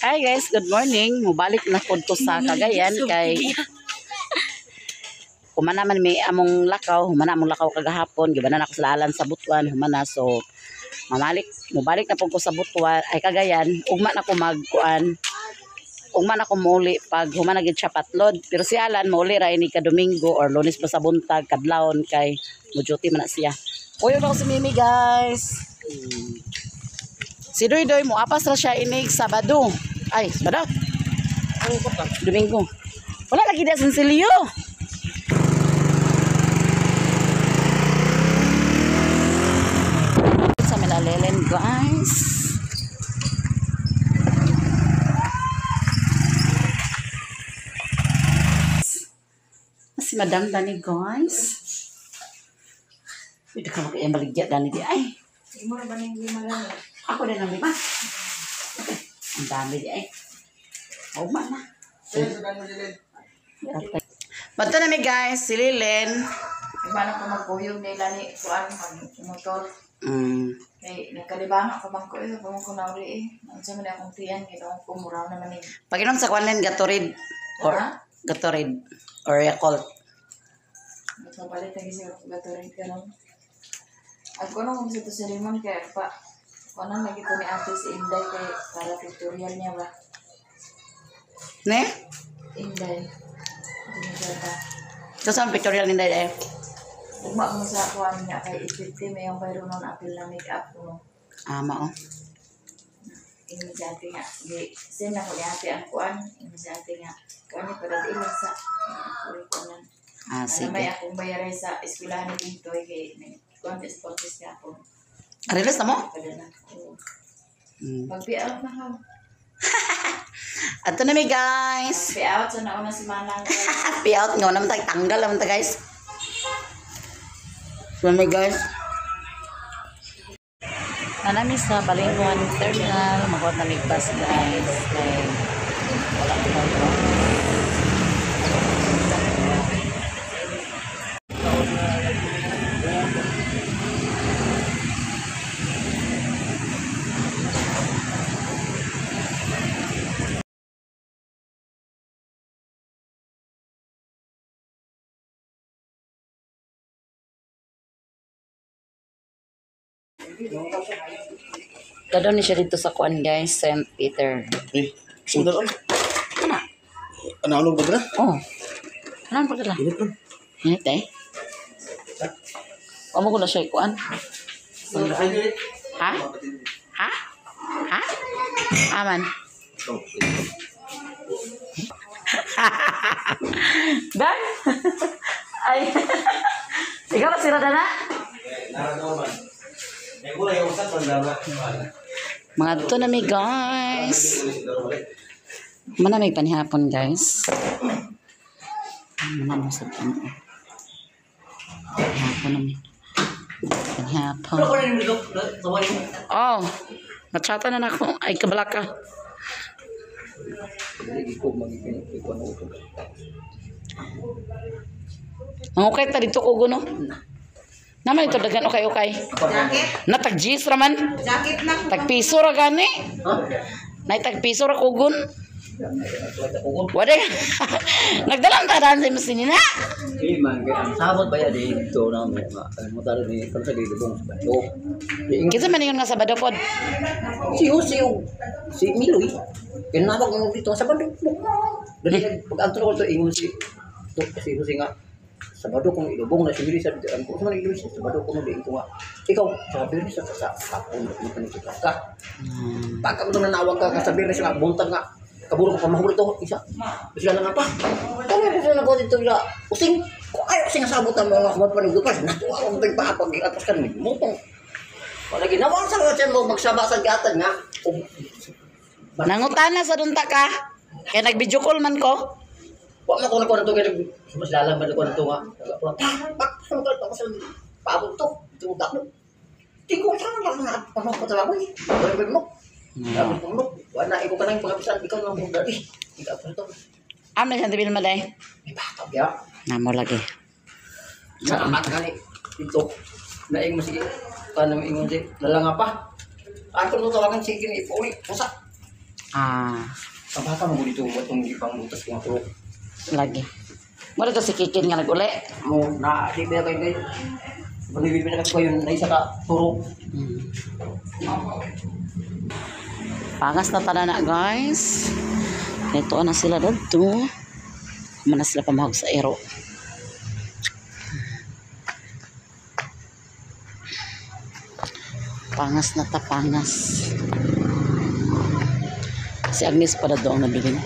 Hi guys, good morning. Mubalik na po to sa Cagayan kay humana man may among lakaw, humana among lakaw kagahapon, gibanan ako sa alan sa Butuan, humana so mubalik na po ko sa Butuan ay Cagayan, ugma na ko magkuan. Ugma na ko muli pag humana gid siya patlod, pero si Alan mauli ra ini ka Domingo or Lunes pa sa buntag kadlawon kay mo duty man na siya. Uyo na ko si Mimi guys. Si Doy mo apas ra siya inig Sabado. Ay, Sabado. Domingo. Wala lagi dia sensilyo. Sa Melalelen guys. Si Madam Dani guys. Ito ka makiamaligya Dani di ay. Imo ra ba ning lima lang? Ako din ang 5. Okay. Ang dami di ay. Uma na. Bato na mi guys, si Lilen. Imana ko magkuyog nila ni kuan motor. Kay nakalibangan ko man ko ito kung ko nauli Unsa man akong tiyan ginoong ko muraw naman ni. Pag-inom sa kwan Gatorade or Gatorade or Yakult. Nagpapalit lagi sa Gatorade karon. Ako nung sa to sa limon kay pa kuan lagi to ni ate si Inday kay para tutorial niya ba. Ne? Inday. Ito sa pictorial ni Day. Ugma mo sa kuan niya kay 50 may yung bayro non apil na make-up mo. Mao. Ini sa ate nga. Sin ako ni ate ang kuan. Ini sa ate nga. Kuan ni para di lang sa kuan. Sige. May akong bayaran sa eskwelahan ni dito kay kuan is purchase niya ako. Release na mo? Pag-payout na ka. Ato na mi guys. Payout sa nauna si Manang. Payout nga naman tanggal naman ta guys. So mi guys. Nanami sa Balinguan Terminal, makuha na migpas guys. Wala ko ba? Dadon ni siya dito sa kuan guys, St. Peter. Sundal Ano? ano ba dra? Oh. Ano pa dala? Init eh. Amo ko na siya kuan. Ha? Ha? Ha? Aman. Dan? Ay. Ikaw ba sira na? Mga dito na mi guys. Mana may panihapon guys. Mana mo sa panihapon. Panihapon na mi. Panihapon. Oh. Nachata na ako. Ay kabalaka. Ang okay ta dito ko guno. Naman ito dagan okay. Jacket? Natag-G's raman. Jacket na ko. Tagpiso ra gani. Nay tagpiso ra kugon. Wala. Nagdalang tadaan sa masin na. Man ang sabot ba ya dito na mo taro ni sa dito bong Sabado. Kinsa man ingon nga Sabado pod? Si Miloy. Kinabag mo dito sa Sabado. Dali pag-antro ko to ingon si nga Sabado kung ilubong na si Miloy sa ang ko man ilubong sa Sabado kung di ko nga. Ikaw sabi ni sa hapon mo panikita ka. Pagka mo nanawag ka sabi ni sa buntag nga kaburo ko pamahulog to isa. Sila na nga pa. Kaya ko na ko dito bila using ko ay using sabot ang mga magpanigupas. Natuwa ko pagpapag atas kan mo tong. Wala ginawa sa mga mo magsaba sa gatan nga. Nangutana sa dunta ka. Kaya nag-video call man ko. Wa man ko na to kay mas lalang man ko na to nga. Pak sa ko sa paabot to. Ito mo. Di ko sa mga pamapatawag ni. Wala mo. Dapat mo. Wala iko kanang pagapisan ikaw nang mong dati. Ikaw pa to. Amna sa tabil maday. May bata ya. Namo lagi. Sa amat gani dito. Naing mo sige. Paano mo ingon si lalanga pa. Ato mo tawagan si kini ipo ulit. Pusa. Ah, Kabaka mo dito itong ipang butas ko turok. lagi. Mo dito si Kikin nga nag-uli. Mo na di ba kay guys. Bali na ko yun na isa ka turok. Pangas na tala na guys. Ito na sila dito. Mana sila pamahog sa ero. Pangas na tapangas. Si Agnes pa doon ang nabiling.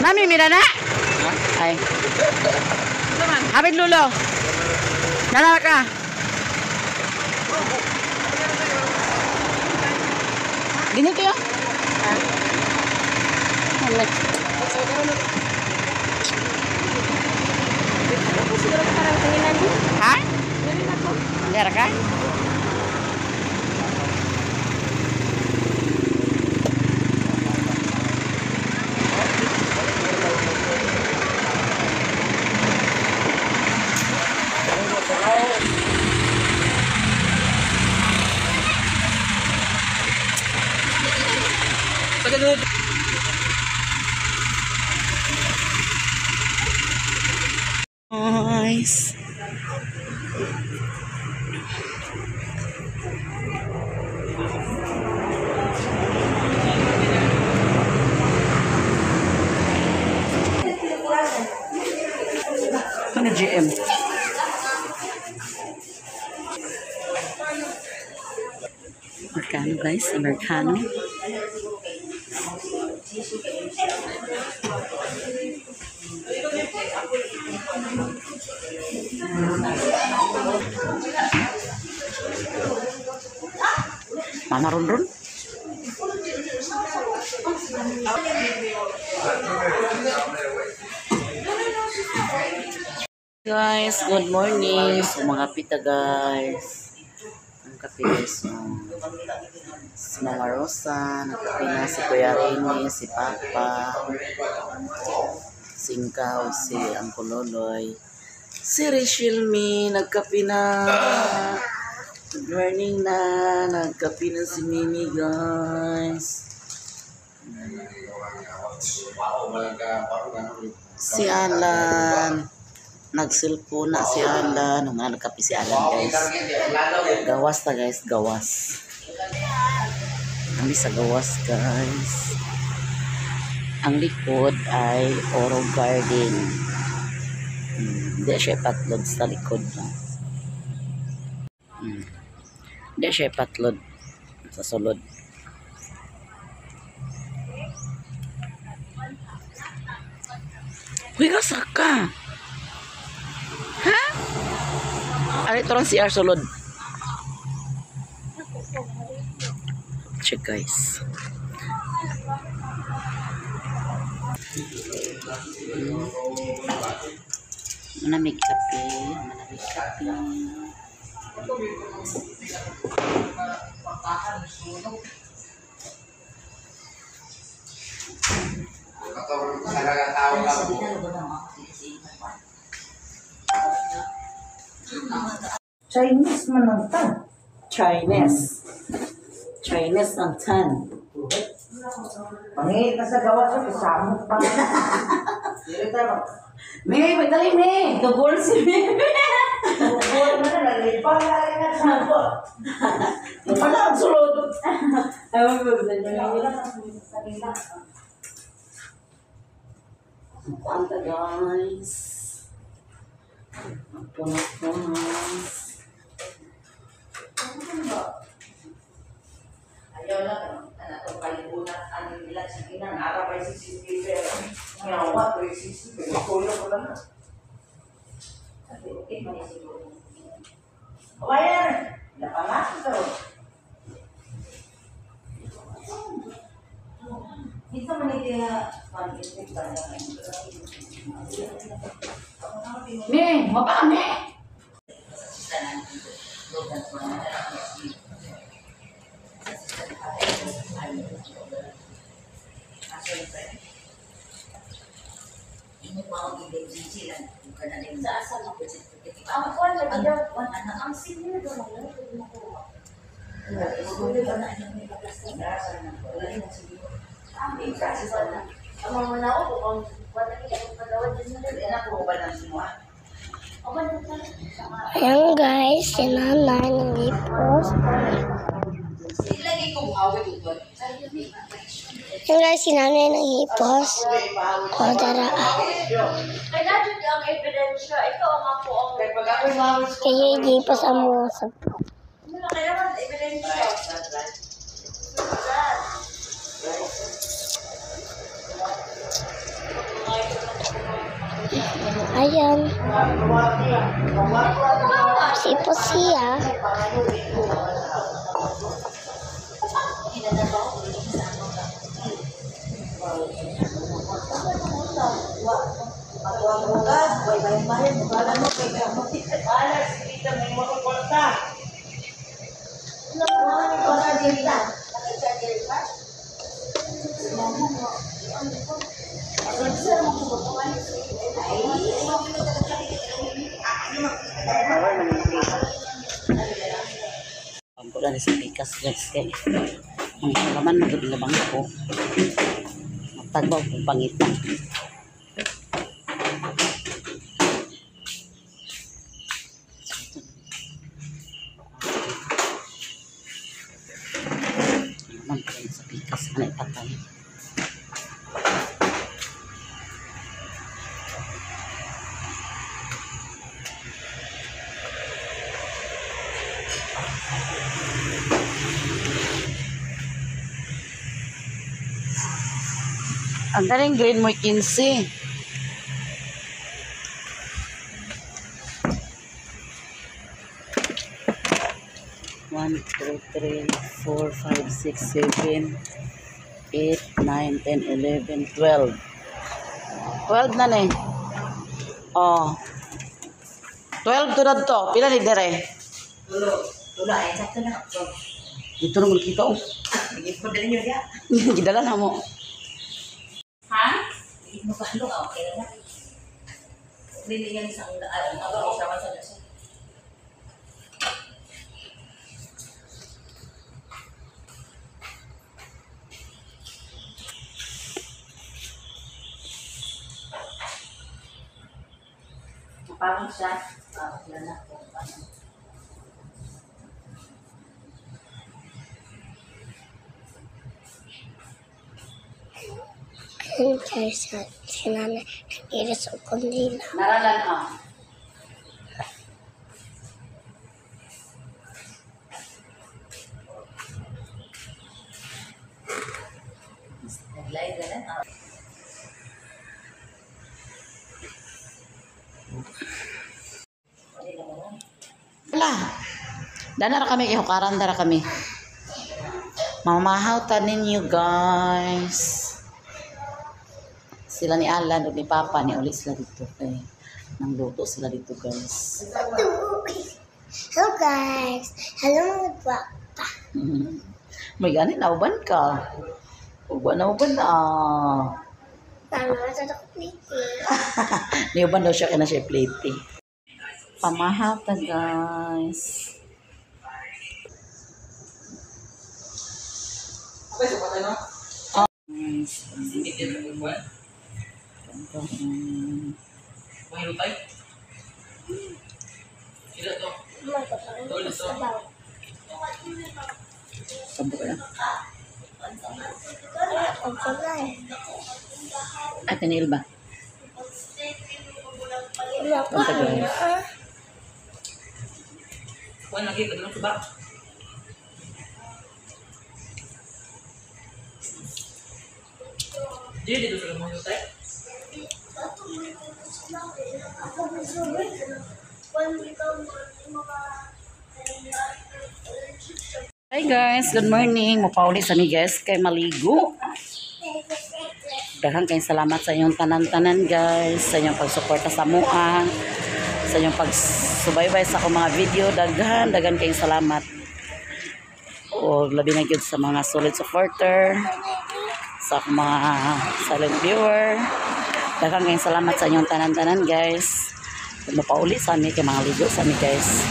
Nami, mira na. Ay. Habit lulo. Nala ka. Ganito yun? Ha? Meron ka? Nice. Ano GM? Americano guys, Americano. Mama Rundrun. Guys, good morning. So, mga pita guys. Ang kape guys. Si Mama Rosa, nagkape na si Kuya Rene, si Papa, Singkaw, si Uncle Loloy, si Rachel Me, nagkape na. Good morning na, nagkape na si Mimi guys. Si Alan, nagsilpo na si Alan. Nung nga nagkape si Alan guys. Gawas na guys, gawas. Kami sa gawas guys. Ang likod ay Oro Garden. Hindi siya patlod sa likod. Hindi siya patlod sa sulod. Uy, kasak ka. Ha? Ano ito lang si R sulod? Check guys. Manamig kape. Manamig kape. Chinese man ang tan. Chinese. Chinese ang tan. Pangit ka sa gawa sa kasama pa. May dali may. Gabol si Bebe. Buwan mo na nalipang lagi na sa ako. Wala ang sulod. Ewan ko ba Panta guys. Punas-punas. ayaw na anak ko kalibutan ang ilan sa kinang arabay si CCTV ngawa ko si CCTV ko lang na okay man siguro. Awayan! Nih, mau apa nih? Ini mau ide cicilan bukan ada yang asal aku ketika aku ada anak asing ini dong Ayan guys, si nanay nag-ipos. Ayan guys, si nanay nag-ipos. O, dara. kaya dyan ang ebidensya ikaw ang ako ang Kaya i-ipos ang mga sapo. kaya ang ebidensya Ayan. Sipos siya. Ang kulang sa pikas guys kay ang halaman nagdulabang ako. Magtagbaw kong pangita. Halaman kulang sa pikas na ipatay. Ang galing grade mo 15. One, two, three, 4, 5, 6, 7, 8, 9, 10, 11, 12. 12 na eh. Oh. 12 to to. Pila ni dere? tulo ay sakto na Dito naman kita oh. ipadala niyo dia Gidala na mo. hindi mo kahalo okay na bili yan isang sama sa nasa parang siya yan na kung paano Ayan guys, si nanay nag-iris ang kundila. Naralan ka. naglay ka na Wala. Dana ra kami ihukaran dara kami. Mamahaw ta ninyo guys. Sila ni Alan o ni Papa ni uli sila dito kay nang luto sila dito guys. Hello guys. Hello mga papa. May gani nauban ka. Uban nauban na. Tama sa takupliti. Niuban daw siya kaya na siya plate. Pamahaw ta guys. Sampo ka na. Ang kulay. Ay, tinil ba? Wala pa. Ang tagal. Kuan lagi ka dulu coba. Jadi dito sa mga tayo. Ako gusto rin. Kung ikaw mga Hi guys, good morning. Mapauli sa ni guys kay maligo. Daghang kayong salamat sa inyong tanan-tanan guys, sa inyong pagsuporta sa mua, sa inyong pagsubaybay sa akong mga video. Daghang kayong salamat. O labi na gyud sa mga solid supporter, sa akong mga silent viewer. Daghang kayong salamat sa inyong tanan-tanan guys. Mapauli sa amin kay mga ligo sa amin guys.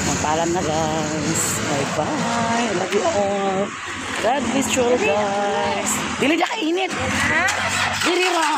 Magpaalam na guys. Bye bye. I love you all. God bless you all guys. Dili na kainit. Dili ra.